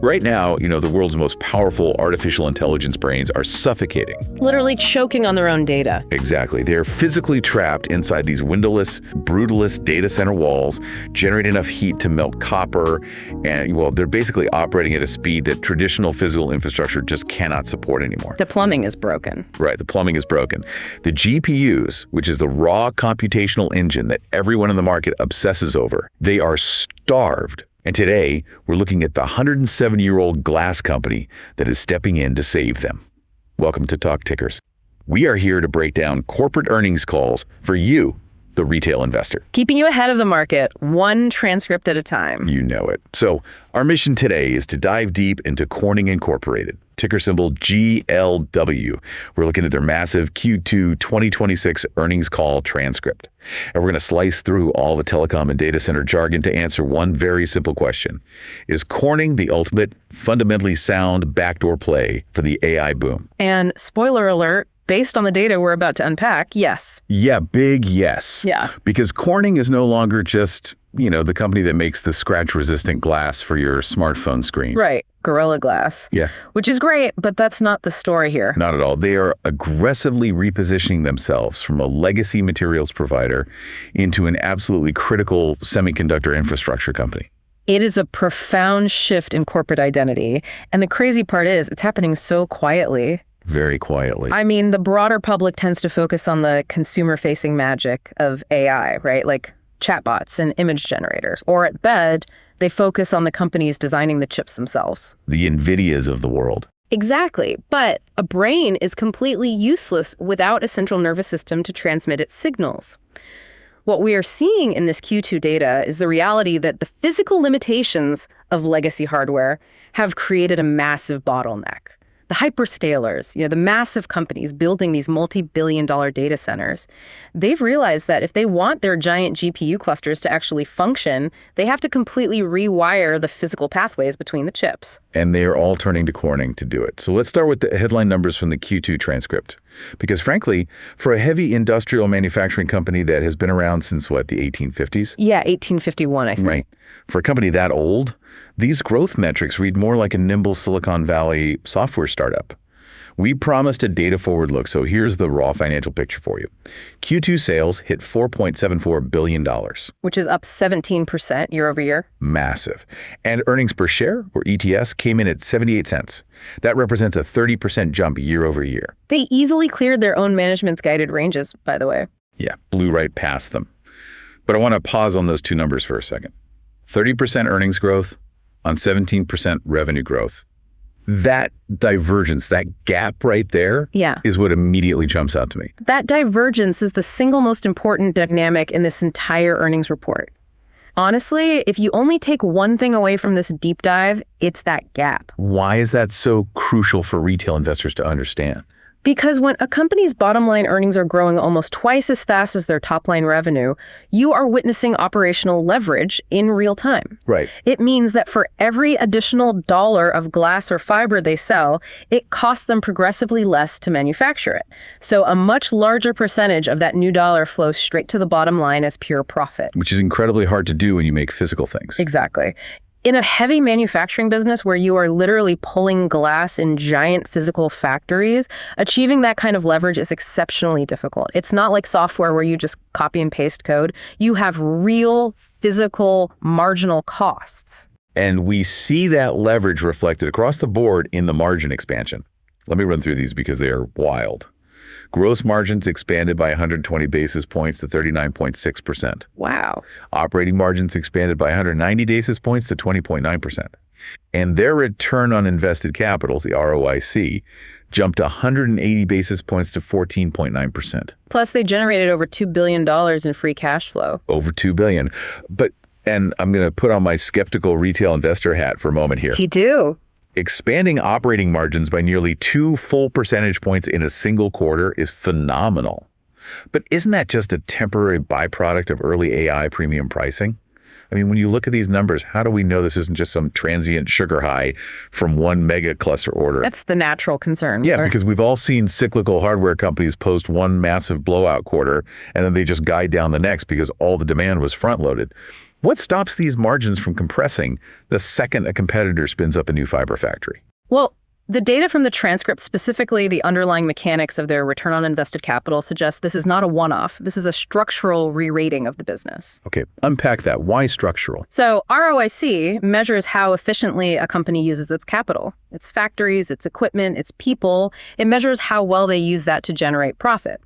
Right now, the world's most powerful artificial intelligence brains are suffocating. Literally choking on their own data. Exactly. They're physically trapped inside these windowless, brutalist data center walls, generate enough heat to melt copper, and, well, they're basically operating at a speed that traditional physical infrastructure just cannot support anymore. The plumbing is broken. Right, the plumbing is broken. The GPUs, which is the raw computational engine that everyone in the market obsesses over, they are starved. And today, we're looking at the 107-year-old glass company that is stepping in to save them. Welcome to Talk Tickers. We are here to break down corporate earnings calls for you, the retail investor. Keeping you ahead of the market, one transcript at a time. You know it. So our mission today is to dive deep into Corning Incorporated, ticker symbol GLW. We're looking at their massive Q2 2026 earnings call transcript. And we're going to slice through all the telecom and data center jargon to answer one very simple question. Is Corning the ultimate, fundamentally sound backdoor play for the AI boom? And spoiler alert, based on the data we're about to unpack, yes. Yeah, big yes. Yeah. Because Corning is no longer just, the company that makes the scratch-resistant glass for your smartphone screen. Right. Gorilla Glass. Yeah. Which is great, but that's not the story here. Not at all. They are aggressively repositioning themselves from a legacy materials provider into an absolutely critical semiconductor infrastructure company. It is a profound shift in corporate identity. And the crazy part is it's happening so quietly. Very quietly. I mean, the broader public tends to focus on the consumer-facing magic of AI, right? Like chatbots and image generators. Or at bed, they focus on the companies designing the chips themselves. The NVIDIAs of the world. Exactly. But a brain is completely useless without a central nervous system to transmit its signals. What we are seeing in this Q2 data is the reality that the physical limitations of legacy hardware have created a massive bottleneck. The hyperscalers, the massive companies building these multi-billion-dollar data centers, they've realized that if they want their giant GPU clusters to actually function, they have to completely rewire the physical pathways between the chips. And they are all turning to Corning to do it. So let's start with the headline numbers from the Q2 transcript. Because frankly, for a heavy industrial manufacturing company that has been around since, the 1850s? Yeah, 1851, I think. Right. For a company that old, these growth metrics read more like a nimble Silicon Valley software startup. We promised a data-forward look, so here's the raw financial picture for you. Q2 sales hit $4.74 billion. Which is up 17% year over year. Massive. And earnings per share, or ETS, came in at 78 cents. That represents a 30% jump year over year. They easily cleared their own management's guided ranges, by the way. Yeah, blew right past them. But I want to pause on those two numbers for a second. 30% earnings growth on 17% revenue growth. That divergence, that gap right there, is what immediately jumps out to me. That divergence is the single most important dynamic in this entire earnings report. Honestly, if you only take one thing away from this deep dive, it's that gap. Why is that so crucial for retail investors to understand? Because when a company's bottom line earnings are growing almost twice as fast as their top line revenue, you are witnessing operational leverage in real time. Right. It means that for every additional dollar of glass or fiber they sell, it costs them progressively less to manufacture it. So a much larger percentage of that new dollar flows straight to the bottom line as pure profit. Which is incredibly hard to do when you make physical things. Exactly. In a heavy manufacturing business where you are literally pulling glass in giant physical factories, achieving that kind of leverage is exceptionally difficult. It's not like software where you just copy and paste code. You have real physical marginal costs. And we see that leverage reflected across the board in the margin expansion. Let me run through these because they are wild. Gross margins expanded by 120 basis points to 39.6%. Wow. Operating margins expanded by 190 basis points to 20.9%. And their return on invested capital, the ROIC, jumped 180 basis points to 14.9%. Plus, they generated over $2 billion in free cash flow. Over $2 billion. And I'm going to put on my skeptical retail investor hat for a moment here. You do. Expanding operating margins by nearly 2 full percentage points in a single quarter is phenomenal. But isn't that just a temporary byproduct of early AI premium pricing? I mean, when you look at these numbers, how do we know this isn't just some transient sugar high from one mega cluster order? That's the natural concern. Yeah, because we've all seen cyclical hardware companies post one massive blowout quarter, and then they just guide down the next because all the demand was front-loaded. What stops these margins from compressing the second a competitor spins up a new fiber factory? Well, the data from the transcript, specifically the underlying mechanics of their return on invested capital, suggests this is not a one-off. This is a structural re-rating of the business. Okay, unpack that. Why structural? So ROIC measures how efficiently a company uses its capital, its factories, its equipment, its people. It measures how well they use that to generate profit.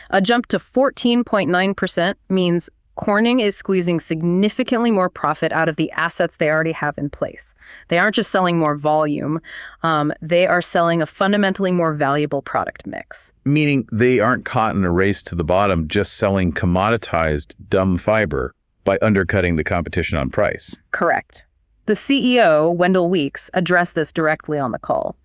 A jump to 14.9% means Corning is squeezing significantly more profit out of the assets they already have in place. They aren't just selling more volume, they are selling a fundamentally more valuable product mix. Meaning they aren't caught in a race to the bottom just selling commoditized, dumb fiber by undercutting the competition on price. Correct. The CEO, Wendell Weeks, addressed this directly on the call.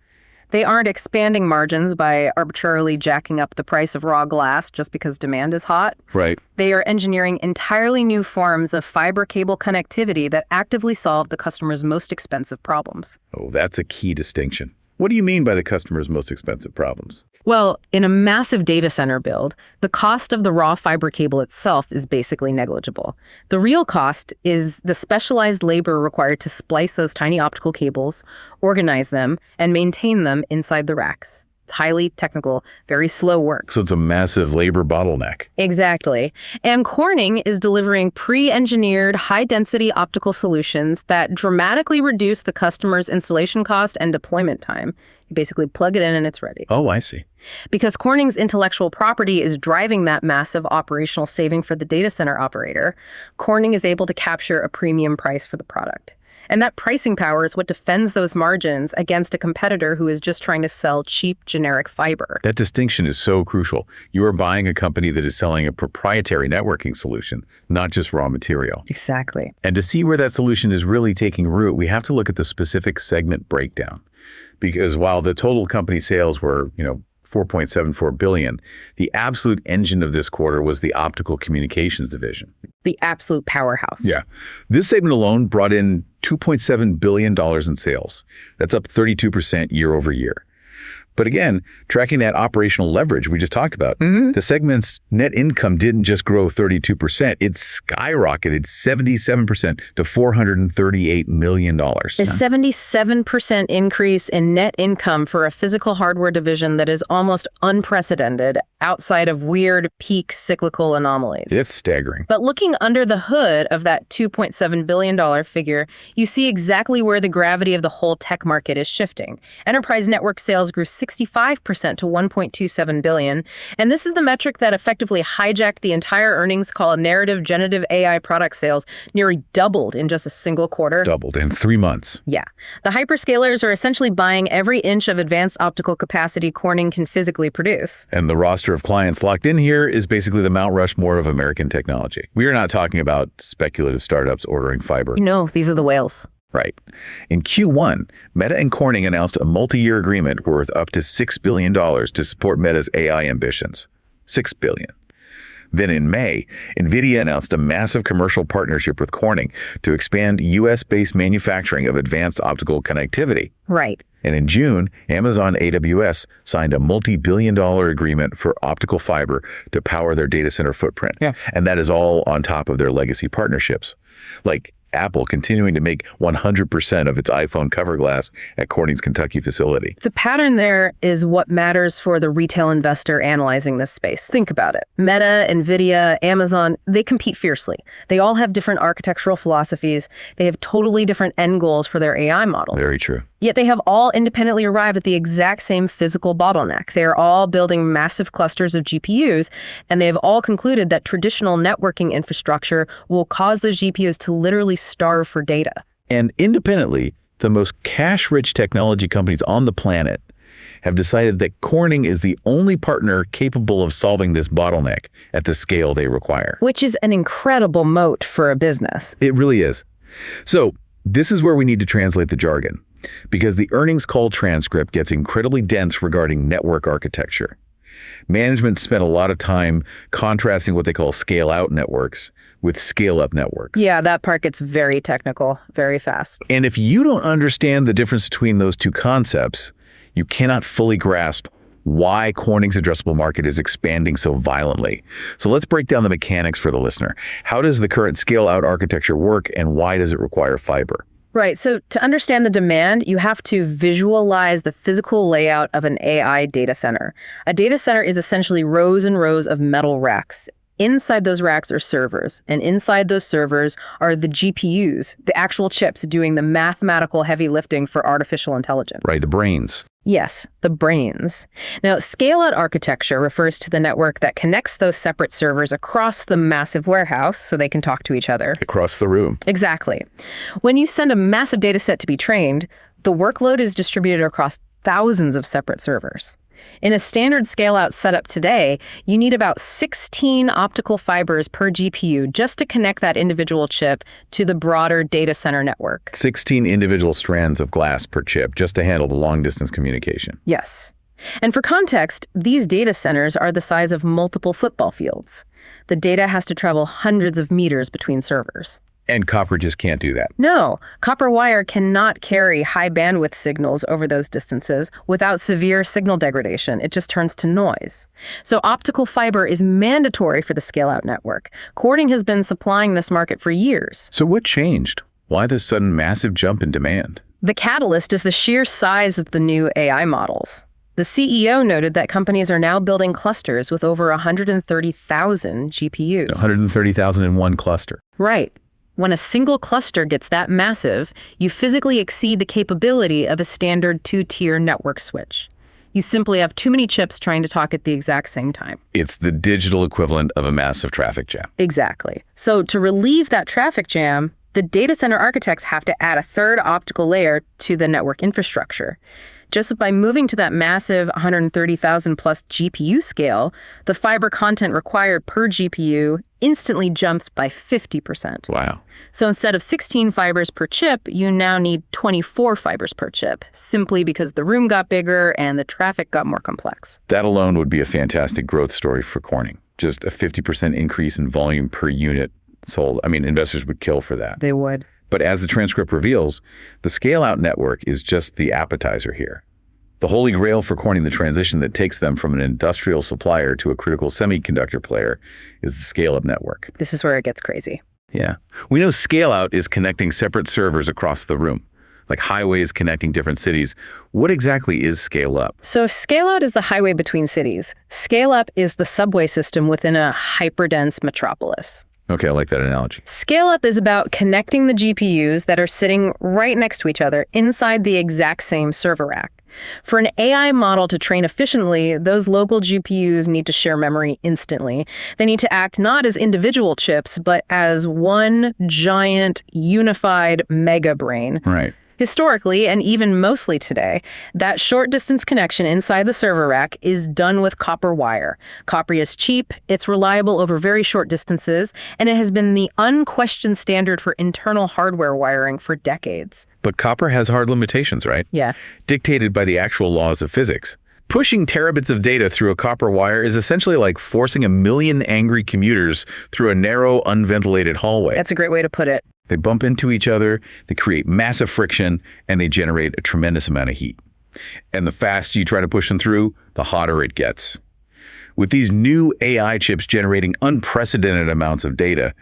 They aren't expanding margins by arbitrarily jacking up the price of raw glass just because demand is hot. Right. They are engineering entirely new forms of fiber cable connectivity that actively solve the customer's most expensive problems. Oh, that's a key distinction. What do you mean by the customer's most expensive problems? Well, in a massive data center build, the cost of the raw fiber cable itself is basically negligible. The real cost is the specialized labor required to splice those tiny optical cables, organize them, and maintain them inside the racks. It's highly technical, very slow work. So it's a massive labor bottleneck. Exactly. And Corning is delivering pre-engineered, high-density optical solutions that dramatically reduce the customer's installation cost and deployment time. You basically plug it in and it's ready. Oh, I see. Because Corning's intellectual property is driving that massive operational saving for the data center operator, Corning is able to capture a premium price for the product. And that pricing power is what defends those margins against a competitor who is just trying to sell cheap, generic fiber. That distinction is so crucial. You are buying a company that is selling a proprietary networking solution, not just raw material. Exactly. And to see where that solution is really taking root, we have to look at the specific segment breakdown. Because while the total company sales were, $4.74 billion, the absolute engine of this quarter was the optical communications division. The absolute powerhouse. Yeah. This segment alone brought in $2.7 billion in sales. That's up 32% year over year. But again, tracking that operational leverage we just talked about, the segment's net income didn't just grow 32%, it skyrocketed 77% to $438 million. A 77% increase in net income for a physical hardware division that is almost unprecedented outside of weird peak cyclical anomalies. It's staggering. But looking under the hood of that $2.7 billion figure, you see exactly where the gravity of the whole tech market is shifting. Enterprise network sales grew 65% to $1.27 billion. And this is the metric that effectively hijacked the entire earnings call. Narrative generative AI product sales nearly doubled in just a single quarter. Doubled in 3 months. Yeah. The hyperscalers are essentially buying every inch of advanced optical capacity Corning can physically produce. And the roster of clients locked in here is basically the Mount Rushmore of American technology. We are not talking about speculative startups ordering fiber. No, these are the whales. Right. In Q1, Meta and Corning announced a multi-year agreement worth up to $6 billion to support Meta's AI ambitions. $6 billion. Then in May, NVIDIA announced a massive commercial partnership with Corning to expand U.S.-based manufacturing of advanced optical connectivity. Right. And in June, Amazon AWS signed a multi-billion-dollar agreement for optical fiber to power their data center footprint. Yeah. And that is all on top of their legacy partnerships. Like Apple continuing to make 100% of its iPhone cover glass at Corning's Kentucky facility. The pattern there is what matters for the retail investor analyzing this space. Think about it. Meta, NVIDIA, Amazon, they compete fiercely. They all have different architectural philosophies. They have totally different end goals for their AI model. Very true. Yet they have all independently arrived at the exact same physical bottleneck. They are all building massive clusters of GPUs, and they have all concluded that traditional networking infrastructure will cause those GPUs to literally starve for data. And independently, the most cash-rich technology companies on the planet have decided that Corning is the only partner capable of solving this bottleneck at the scale they require. Which is an incredible moat for a business. It really is. So this is where we need to translate the jargon, because the earnings call transcript gets incredibly dense regarding network architecture. Management spent a lot of time contrasting what they call scale-out networks with scale-up networks. Yeah, that part gets very technical, very fast. And if you don't understand the difference between those two concepts, you cannot fully grasp why Corning's addressable market is expanding so violently. So let's break down the mechanics for the listener. How does the current scale-out architecture work, and why does it require fiber? Right. So to understand the demand, you have to visualize the physical layout of an AI data center. A data center is essentially rows and rows of metal racks. Inside those racks are servers, and inside those servers are the GPUs, the actual chips doing the mathematical heavy lifting for artificial intelligence. Right, the brains. Yes, the brains. Now, scale-out architecture refers to the network that connects those separate servers across the massive warehouse so they can talk to each other. Across the room. Exactly. When you send a massive data set to be trained, the workload is distributed across thousands of separate servers. In a standard scale-out setup today, you need about 16 optical fibers per GPU just to connect that individual chip to the broader data center network. 16 individual strands of glass per chip just to handle the long-distance communication. Yes. And for context, these data centers are the size of multiple football fields. The data has to travel hundreds of meters between servers. And copper just can't do that. No, copper wire cannot carry high bandwidth signals over those distances without severe signal degradation. It just turns to noise. So optical fiber is mandatory for the scale-out network. Corning has been supplying this market for years. So what changed? Why this sudden massive jump in demand? The catalyst is the sheer size of the new AI models. The CEO noted that companies are now building clusters with over 130,000 GPUs. 130,000 in one cluster. Right. When a single cluster gets that massive, you physically exceed the capability of a standard two-tier network switch. You simply have too many chips trying to talk at the exact same time. It's the digital equivalent of a massive traffic jam. Exactly. So to relieve that traffic jam, the data center architects have to add a third optical layer to the network infrastructure. Just by moving to that massive 130,000 plus GPU scale, the fiber content required per GPU instantly jumps by 50%. Wow. So instead of 16 fibers per chip, you now need 24 fibers per chip, simply because the room got bigger and the traffic got more complex. That alone would be a fantastic growth story for Corning. Just a 50% increase in volume per unit sold. I mean, investors would kill for that. They would. But as the transcript reveals, the scale-out network is just the appetizer here. The holy grail for Corning, the transition that takes them from an industrial supplier to a critical semiconductor player, is the scale-up network. This is where it gets crazy. Yeah. We know scale-out is connecting separate servers across the room, like highways connecting different cities. What exactly is scale-up? So if scale-out is the highway between cities, scale-up is the subway system within a hyperdense metropolis. Okay, I like that analogy. Scale-up is about connecting the GPUs that are sitting right next to each other inside the exact same server rack. For an AI model to train efficiently, those local GPUs need to share memory instantly. They need to act not as individual chips, but as one giant, unified mega brain. Right. Historically, and even mostly today, that short-distance connection inside the server rack is done with copper wire. Copper is cheap, it's reliable over very short distances, and it has been the unquestioned standard for internal hardware wiring for decades. But copper has hard limitations, right? Yeah. Dictated by the actual laws of physics. Pushing terabits of data through a copper wire is essentially like forcing a million angry commuters through a narrow, unventilated hallway. That's a great way to put it. They bump into each other, they create massive friction, and they generate a tremendous amount of heat. And the faster you try to push them through, the hotter it gets. With these new AI chips generating unprecedented amounts of data,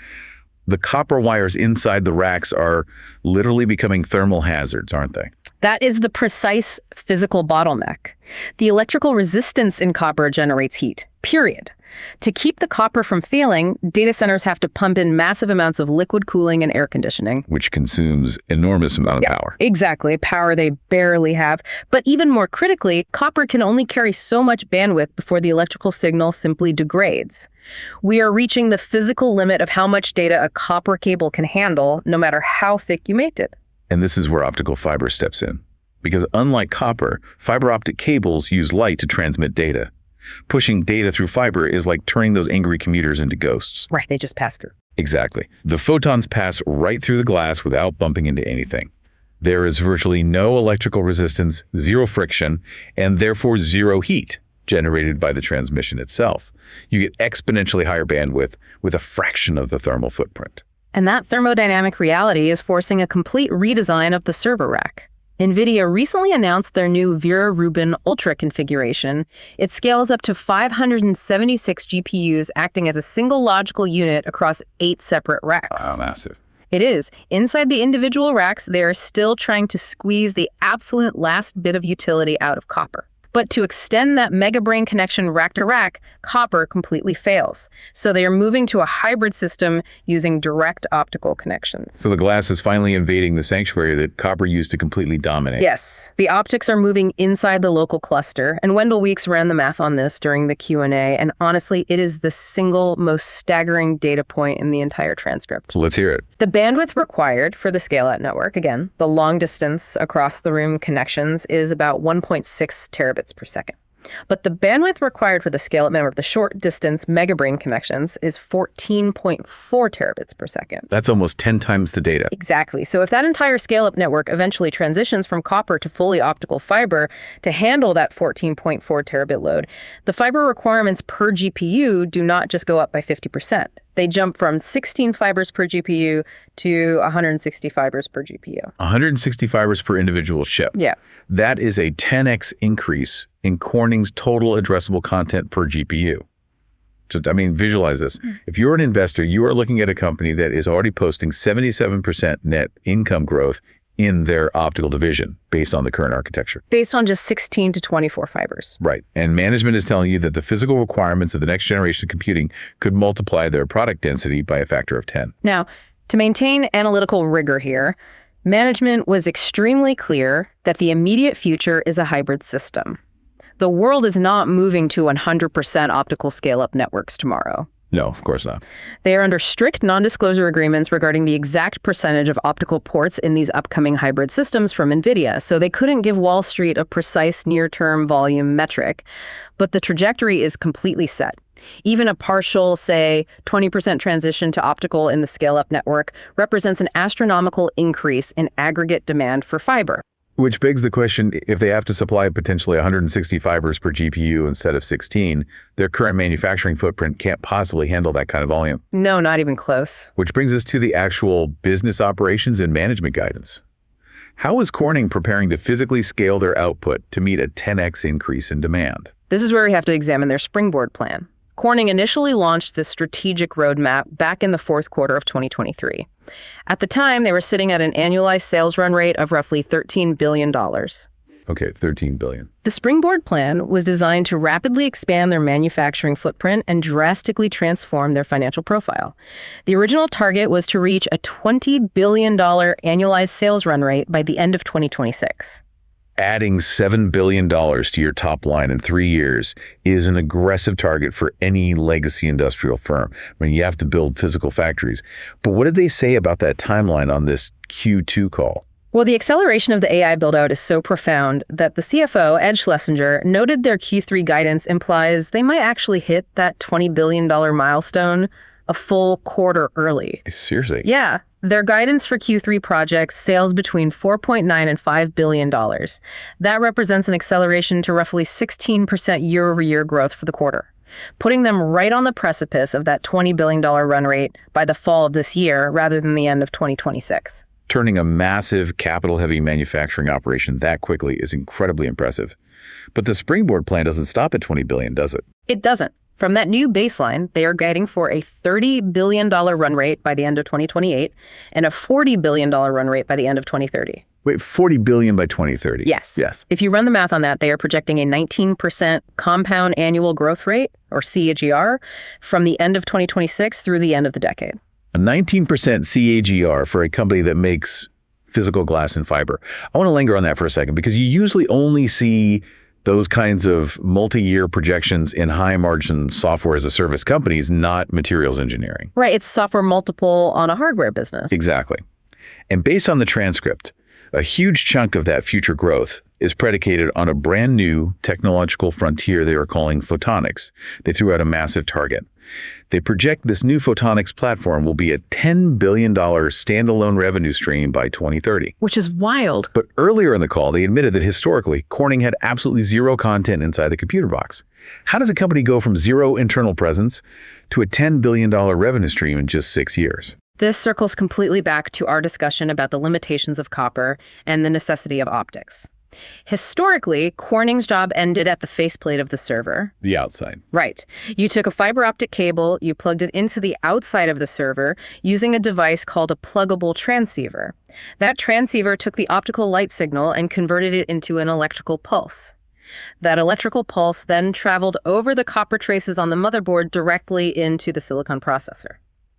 the copper wires inside the racks are literally becoming thermal hazards, aren't they? That is the precise physical bottleneck. The electrical resistance in copper generates heat, period. To keep the copper from failing, data centers have to pump in massive amounts of liquid cooling and air conditioning. Which consumes enormous amount of power. Exactly, power they barely have. But even more critically, copper can only carry so much bandwidth before the electrical signal simply degrades. We are reaching the physical limit of how much data a copper cable can handle, no matter how thick you make it. And this is where optical fiber steps in. Because unlike copper, fiber optic cables use light to transmit data. Pushing data through fiber is like turning those angry commuters into ghosts. Right, they just pass through. Exactly. The photons pass right through the glass without bumping into anything. There is virtually no electrical resistance, zero friction, and therefore zero heat generated by the transmission itself. You get exponentially higher bandwidth with a fraction of the thermal footprint. And that thermodynamic reality is forcing a complete redesign of the server rack. NVIDIA recently announced their new Vera Rubin Ultra configuration. It scales up to 576 GPUs acting as a single logical unit across 8 separate racks. Wow, massive. It is. Inside the individual racks, they are still trying to squeeze the absolute last bit of utility out of copper. But to extend that mega-brain connection rack to rack, copper completely fails. So they are moving to a hybrid system using direct optical connections. So the glass is finally invading the sanctuary that copper used to completely dominate. Yes, the optics are moving inside the local cluster, and Wendell Weeks ran the math on this during the Q&A, and honestly, it is the single most staggering data point in the entire transcript. Let's hear it. The bandwidth required for the scale-out network, again, the long distance across the room connections, is about 1.6 terabits per second. But the bandwidth required for the scale-up network, the short-distance mega-brain connections, is 14.4 terabits per second. That's almost 10 times the data. Exactly. So if that entire scale-up network eventually transitions from copper to fully optical fiber to handle that 14.4 terabit load, the fiber requirements per GPU do not just go up by 50%. They jump from 16 fibers per GPU to 160 fibers per GPU. 160 fibers per individual chip. Yeah. That is a 10x increase in Corning's total addressable content per GPU. Visualize this. If you're an investor, you are looking at a company that is already posting 77% net income growth in their optical division based on the current architecture. Based on just 16 to 24 fibers. Right. And management is telling you that the physical requirements of the next generation of computing could multiply their product density by a factor of 10. Now, to maintain analytical rigor here, management was extremely clear that the immediate future is a hybrid system. The world is not moving to 100% optical scale-up networks tomorrow. No, of course not. They are under strict non-disclosure agreements regarding the exact percentage of optical ports in these upcoming hybrid systems from NVIDIA, so they couldn't give Wall Street a precise near-term volume metric. But the trajectory is completely set. Even a partial, say, 20% transition to optical in the scale-up network represents an astronomical increase in aggregate demand for fiber. Which begs the question, if they have to supply potentially 160 fibers per GPU instead of 16, their current manufacturing footprint can't possibly handle that kind of volume. No, not even close. Which brings us to the actual business operations and management guidance. How is Corning preparing to physically scale their output to meet a 10x increase in demand? This is where we have to examine their springboard plan. Corning initially launched this strategic roadmap back in the fourth quarter of 2023. At the time, they were sitting at an annualized sales run rate of roughly $13 billion. Okay, $13 billion. The springboard plan was designed to rapidly expand their manufacturing footprint and drastically transform their financial profile. The original target was to reach a $20 billion annualized sales run rate by the end of 2026. Adding $7 billion to your top line in 3 years is an aggressive target for any legacy industrial firm. You have to build physical factories. But what did they say about that timeline on this Q2 call? Well, the acceleration of the AI build-out is so profound that the CFO, Ed Schlesinger, noted their Q3 guidance implies they might actually hit that $20 billion milestone a full quarter early. Seriously? Yeah. Their guidance for Q3 projects sales between $4.9 and $5 billion. That represents an acceleration to roughly 16% year-over-year growth for the quarter, putting them right on the precipice of that $20 billion run rate by the fall of this year rather than the end of 2026. Turning a massive capital-heavy manufacturing operation that quickly is incredibly impressive. But the springboard plan doesn't stop at $20 billion, does it? It doesn't. From that new baseline, they are guiding for a $30 billion run rate by the end of 2028 and a $40 billion run rate by the end of 2030. Wait, $40 billion by 2030? Yes. Yes. If you run the math on that, they are projecting a 19% compound annual growth rate, or CAGR, from the end of 2026 through the end of the decade. A 19% CAGR for a company that makes physical glass and fiber. I want to linger on that for a second because you usually only see those kinds of multi-year projections in high-margin software-as-a-service companies, not materials engineering. Right. It's a software multiple on a hardware business. Exactly. And based on the transcript, a huge chunk of that future growth is predicated on a brand new technological frontier they are calling photonics. They threw out a massive target. They project this new photonics platform will be a $10 billion standalone revenue stream by 2030. Which is wild. But earlier in the call, they admitted that historically, Corning had absolutely zero content inside the computer box. How does a company go from zero internal presence to a $10 billion revenue stream in just 6 years? This circles completely back to our discussion about the limitations of copper and the necessity of optics. Historically, Corning's job ended at the faceplate of the server. The outside. Right. You took a fiber optic cable, you plugged it into the outside of the server using a device called a pluggable transceiver. That transceiver took the optical light signal and converted it into an electrical pulse. That electrical pulse then traveled over the copper traces on the motherboard directly into the silicon processor.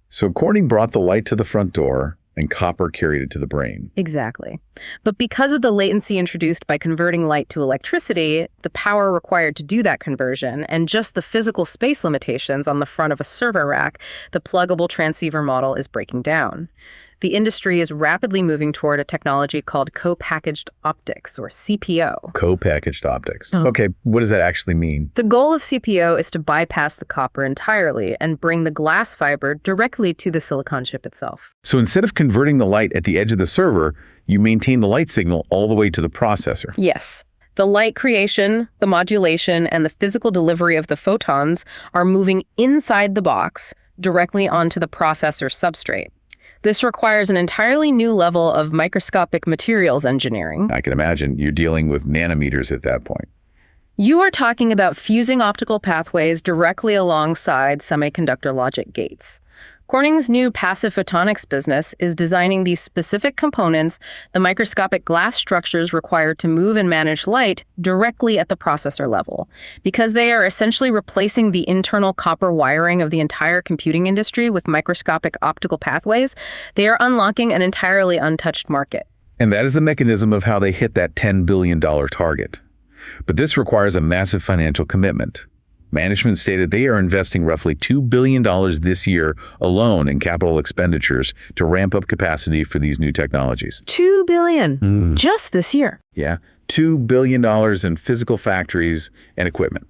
So Corning brought the light to the front door, and copper carried it to the brain. Exactly. But because of the latency introduced by converting light to electricity, the power required to do that conversion, and just the physical space limitations on the front of a server rack, the pluggable transceiver model is breaking down. The industry is rapidly moving toward a technology called co-packaged optics, or CPO. Co-packaged optics. Okay, what does that actually mean? The goal of CPO is to bypass the copper entirely and bring the glass fiber directly to the silicon chip itself. So instead of converting the light at the edge of the server, you maintain the light signal all the way to the processor. Yes. The light creation, the modulation, and the physical delivery of the photons are moving inside the box directly onto the processor substrate. This requires an entirely new level of microscopic materials engineering. I can imagine you're dealing with nanometers at that point. You are talking about fusing optical pathways directly alongside semiconductor logic gates. Corning's new passive photonics business is designing these specific components, the microscopic glass structures required to move and manage light, directly at the processor level. Because they are essentially replacing the internal copper wiring of the entire computing industry with microscopic optical pathways, they are unlocking an entirely untouched market. And that is the mechanism of how they hit that $10 billion target. But this requires a massive financial commitment. Management stated they are investing roughly $2 billion this year alone in capital expenditures to ramp up capacity for these new technologies. $2 billion just this year. Yeah, $2 billion in physical factories and equipment.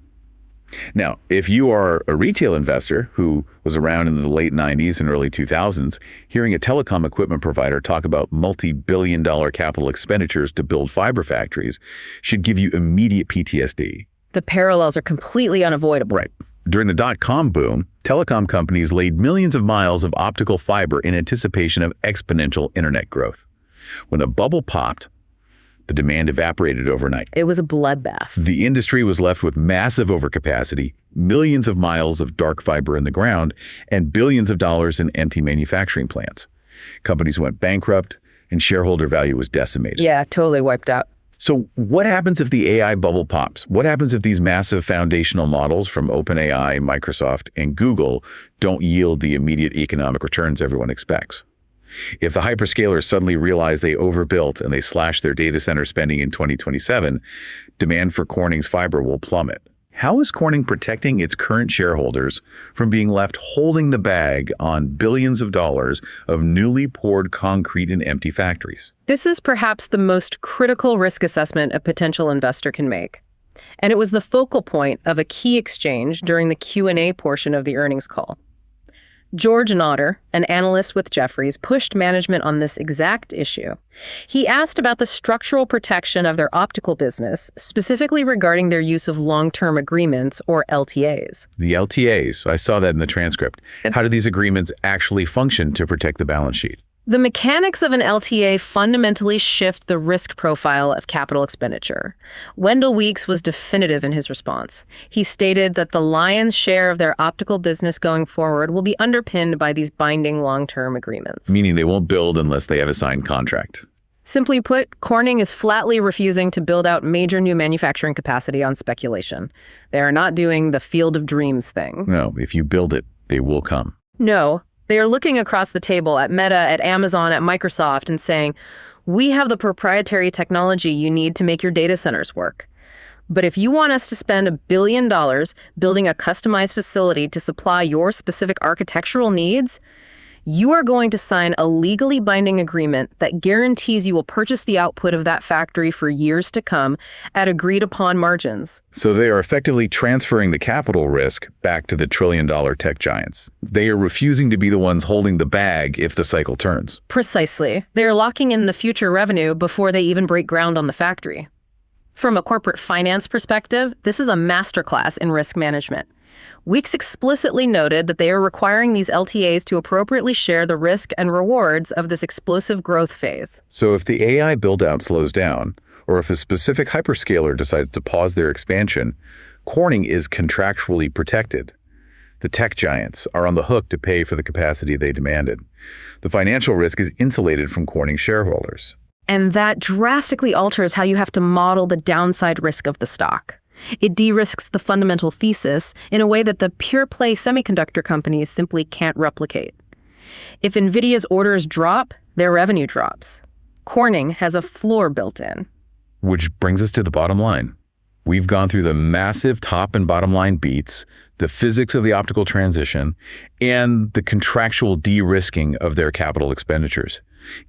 Now, if you are a retail investor who was around in the late 90s and early 2000s, hearing a telecom equipment provider talk about multi-billion-dollar capital expenditures to build fiber factories should give you immediate PTSD. The parallels are completely unavoidable. Right. During the dot-com boom, telecom companies laid millions of miles of optical fiber in anticipation of exponential internet growth. When the bubble popped, the demand evaporated overnight. It was a bloodbath. The industry was left with massive overcapacity, millions of miles of dark fiber in the ground, and billions of dollars in empty manufacturing plants. Companies went bankrupt, and shareholder value was decimated. Yeah, totally wiped out. So what happens if the AI bubble pops? What happens if these massive foundational models from OpenAI, Microsoft, and Google don't yield the immediate economic returns everyone expects? If the hyperscalers suddenly realize they overbuilt and they slash their data center spending in 2027, demand for Corning's fiber will plummet. How is Corning protecting its current shareholders from being left holding the bag on billions of dollars of newly poured concrete in empty factories? This is perhaps the most critical risk assessment a potential investor can make. And it was the focal point of a key exchange during the Q&A portion of the earnings call. George Notter, an analyst with Jefferies, pushed management on this exact issue. He asked about the structural protection of their optical business, specifically regarding their use of long-term agreements, or LTAs. The LTAs, I saw that in the transcript. How do these agreements actually function to protect the balance sheet? The mechanics of an LTA fundamentally shift the risk profile of capital expenditure. Wendell Weeks was definitive in his response. He stated that the lion's share of their optical business going forward will be underpinned by these binding long-term agreements. Meaning they won't build unless they have a signed contract. Simply put, Corning is flatly refusing to build out major new manufacturing capacity on speculation. They are not doing the field of dreams thing. No, if you build it, they will come. No. They are looking across the table at Meta, at Amazon, at Microsoft, and saying, we have the proprietary technology you need to make your data centers work. But if you want us to spend $1 billion building a customized facility to supply your specific architectural needs, you are going to sign a legally binding agreement that guarantees you will purchase the output of that factory for years to come at agreed-upon margins. So they are effectively transferring the capital risk back to the trillion-dollar tech giants. They are refusing to be the ones holding the bag if the cycle turns. Precisely. They are locking in the future revenue before they even break ground on the factory. From a corporate finance perspective, this is a masterclass in risk management. Weeks explicitly noted that they are requiring these LTAs to appropriately share the risk and rewards of this explosive growth phase. So if the AI build-out slows down, or if a specific hyperscaler decides to pause their expansion, Corning is contractually protected. The tech giants are on the hook to pay for the capacity they demanded. The financial risk is insulated from Corning shareholders. And that drastically alters how you have to model the downside risk of the stock. It de-risks the fundamental thesis in a way that the pure-play semiconductor companies simply can't replicate. If NVIDIA's orders drop, their revenue drops. Corning has a floor built in. Which brings us to the bottom line. We've gone through the massive top and bottom line beats, the physics of the optical transition, and the contractual de-risking of their capital expenditures.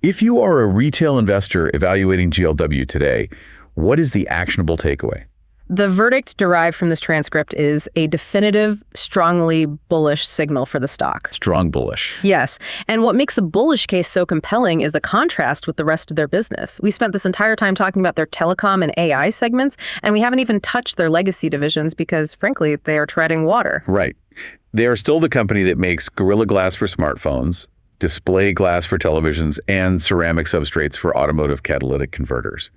If you are a retail investor evaluating GLW today, what is the actionable takeaway? The verdict derived from this transcript is a definitive, strongly bullish signal for the stock. Strong bullish. Yes. And what makes the bullish case so compelling is the contrast with the rest of their business. We spent this entire time talking about their telecom and AI segments, and we haven't even touched their legacy divisions because, frankly, they are treading water. Right. They are still the company that makes Gorilla Glass for smartphones, display glass for televisions, and ceramic substrates for automotive catalytic converters.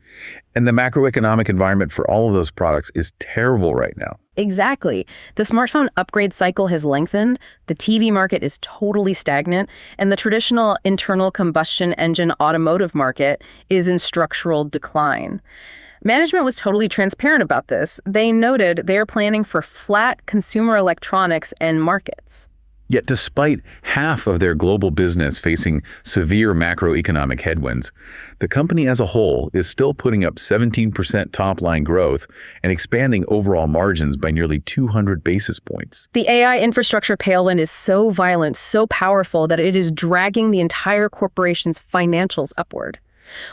And the macroeconomic environment for all of those products is terrible right now. Exactly. The smartphone upgrade cycle has lengthened, the TV market is totally stagnant, and the traditional internal combustion engine automotive market is in structural decline. Management was totally transparent about this. They noted they are planning for flat consumer electronics end markets. Yet despite half of their global business facing severe macroeconomic headwinds, the company as a whole is still putting up 17% top-line growth and expanding overall margins by nearly 200 basis points. The AI infrastructure tailwind is so violent, so powerful that it is dragging the entire corporation's financials upward.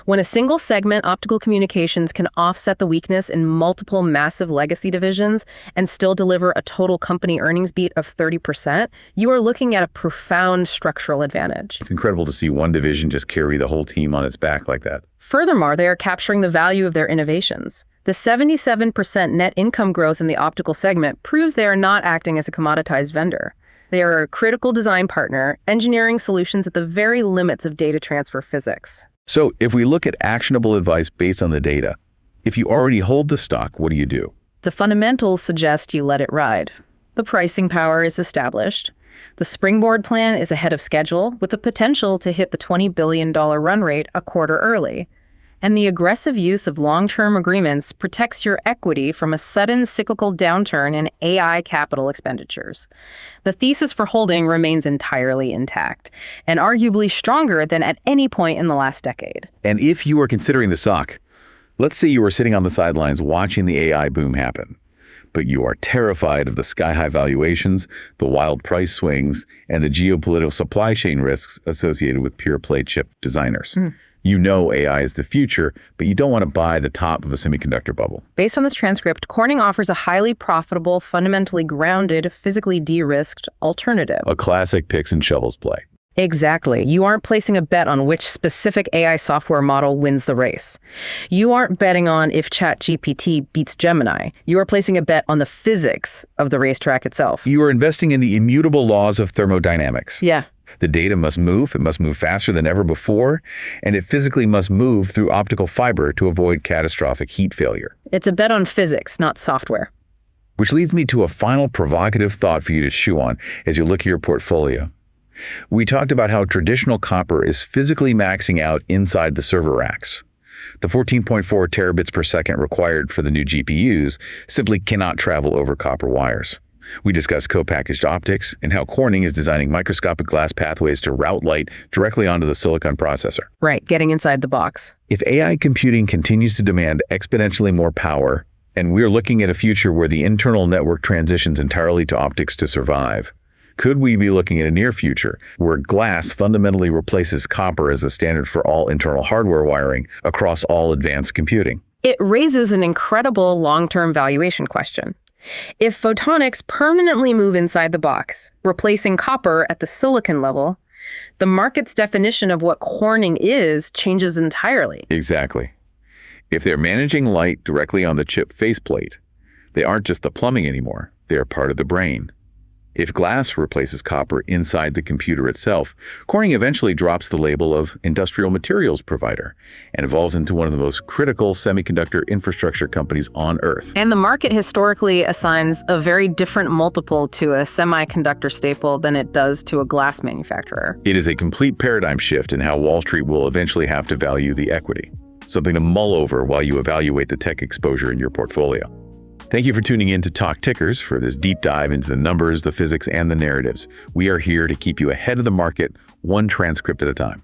When a single segment, optical communications, can offset the weakness in multiple massive legacy divisions and still deliver a total company earnings beat of 30%, you are looking at a profound structural advantage. It's incredible to see one division just carry the whole team on its back like that. Furthermore, they are capturing the value of their innovations. The 77% net income growth in the optical segment proves they are not acting as a commoditized vendor. They are a critical design partner, engineering solutions at the very limits of data transfer physics. So if we look at actionable advice based on the data, if you already hold the stock, what do you do? The fundamentals suggest you let it ride. The pricing power is established. The springboard plan is ahead of schedule with the potential to hit the $20 billion run rate a quarter early. And the aggressive use of long-term agreements protects your equity from a sudden cyclical downturn in AI capital expenditures. The thesis for holding remains entirely intact, and arguably stronger than at any point in the last decade. And if you are considering the stock, let's say you were sitting on the sidelines watching the AI boom happen, but you are terrified of the sky-high valuations, the wild price swings, and the geopolitical supply chain risks associated with pure-play chip designers. You know AI is the future, but you don't want to buy the top of a semiconductor bubble. Based on this transcript, Corning offers a highly profitable, fundamentally grounded, physically de-risked alternative. A classic picks and shovels play. Exactly. You aren't placing a bet on which specific AI software model wins the race. You aren't betting on if ChatGPT beats Gemini. You are placing a bet on the physics of the racetrack itself. You are investing in the immutable laws of thermodynamics. Yeah. The data must move, it must move faster than ever before, and it physically must move through optical fiber to avoid catastrophic heat failure. It's a bet on physics, not software. Which leads me to a final provocative thought for you to chew on as you look at your portfolio. We talked about how traditional copper is physically maxing out inside the server racks. The 14.4 terabits per second required for the new GPUs simply cannot travel over copper wires. We discussed co-packaged optics and how Corning is designing microscopic glass pathways to route light directly onto the silicon processor. Right, getting inside the box. If AI computing continues to demand exponentially more power, and we're looking at a future where the internal network transitions entirely to optics to survive, could we be looking at a near future where glass fundamentally replaces copper as the standard for all internal hardware wiring across all advanced computing? It raises an incredible long-term valuation question. If photonics permanently move inside the box, replacing copper at the silicon level, the market's definition of what Corning is changes entirely. Exactly. If they're managing light directly on the chip faceplate, they aren't just the plumbing anymore. They are part of the brain. If glass replaces copper inside the computer itself, Corning eventually drops the label of industrial materials provider and evolves into one of the most critical semiconductor infrastructure companies on Earth. And the market historically assigns a very different multiple to a semiconductor staple than it does to a glass manufacturer. It is a complete paradigm shift in how Wall Street will eventually have to value the equity, something to mull over while you evaluate the tech exposure in your portfolio. Thank you for tuning in to Talk Tickers for this deep dive into the numbers, the physics, and the narratives. We are here to keep you ahead of the market, one transcript at a time.